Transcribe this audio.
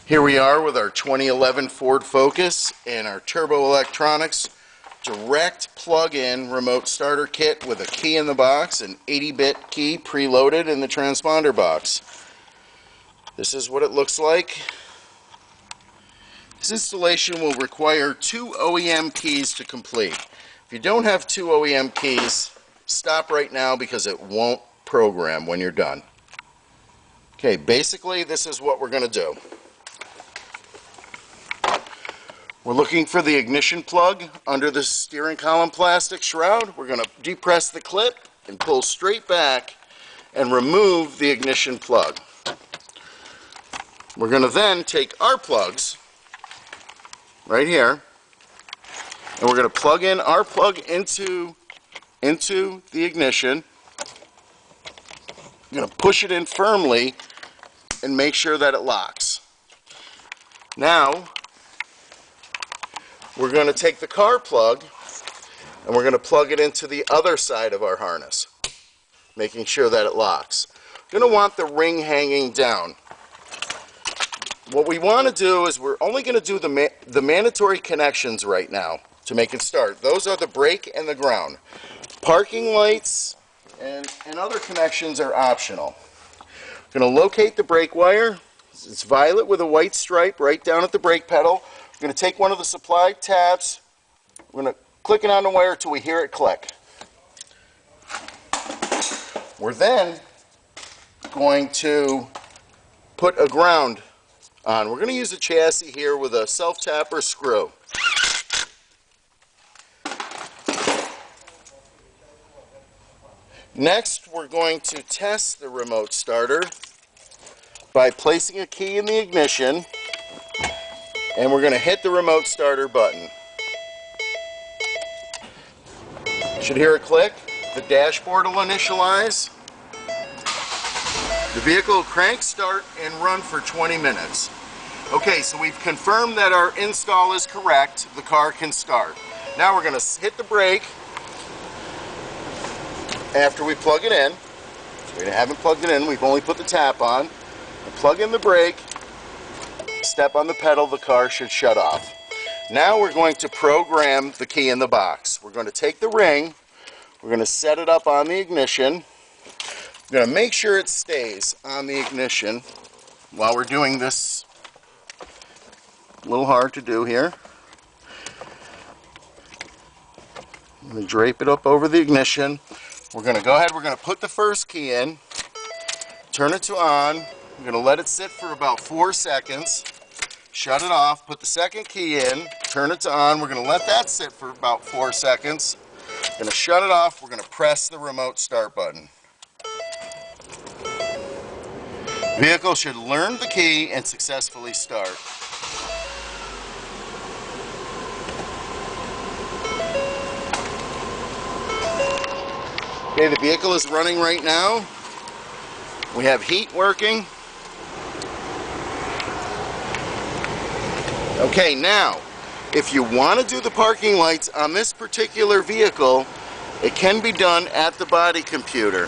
Here we are with our 2011 Ford Focus and our Turbo Electronics direct plug-in remote starter kit with a key in the box, an 80-bit key preloaded in the transponder box. This is what it looks like. This installation will require 2 OEM keys to complete. If you don't have 2 OEM keys, stop right now because it won't program when you're done. Okay, basically this is what we're going to do. We're looking for the ignition plug under the steering column plastic shroud. We're going to depress the clip and pull straight back and remove the ignition plug. We're going to then take our plugs right here and we're going to plug in our plug into the ignition. I'm going to push it in firmly and make sure that it locks. Now we're going to take the car plug and we're going to plug it into the other side of our harness, making sure that it locks. You're going to want the ring hanging down. What we want to do is we're only going to do the mandatory connections right now to make it start. Those are the brake and the ground. Parking lights and other connections are optional. We're going to locate the brake wire. It's violet with a white stripe right down at the brake pedal. We're going to take one of the supply tabs. We're going to click it on the wire till we hear it click. We're then going to put a ground on. We're going to use a chassis here with a self-tapper screw. Next, we're going to test the remote starter by placing a key in the ignition, and we're going to hit the remote starter button. You should hear it click. The dashboard will initialize. The vehicle will crank, start, and run for 20 minutes. Okay, so we've confirmed that our install is correct. The car can start. Now we're going to hit the brake after we plug it in. We haven't plugged it in, we've only put the tap on. Plug in the brake, step on the pedal, the car should shut off. Now we're going to program the key in the box. We're going to take the ring, we're going to set it up on the ignition. We're going to make sure it stays on the ignition while we're doing this. A little hard to do here. I'm going to drape it up over the ignition. We're going to go ahead, we're going to put the first key in, turn it to on. We're going to let it sit for about 4 seconds, shut it off, put the second key in, turn it to on. We're going to let that sit for about 4 seconds. We're going to shut it off. We're going to press the remote start button. The vehicle should learn the key and successfully start. Okay, the vehicle is running right now. We have heat working. Okay, now, if you want to do the parking lights on this particular vehicle, it can be done at the body computer.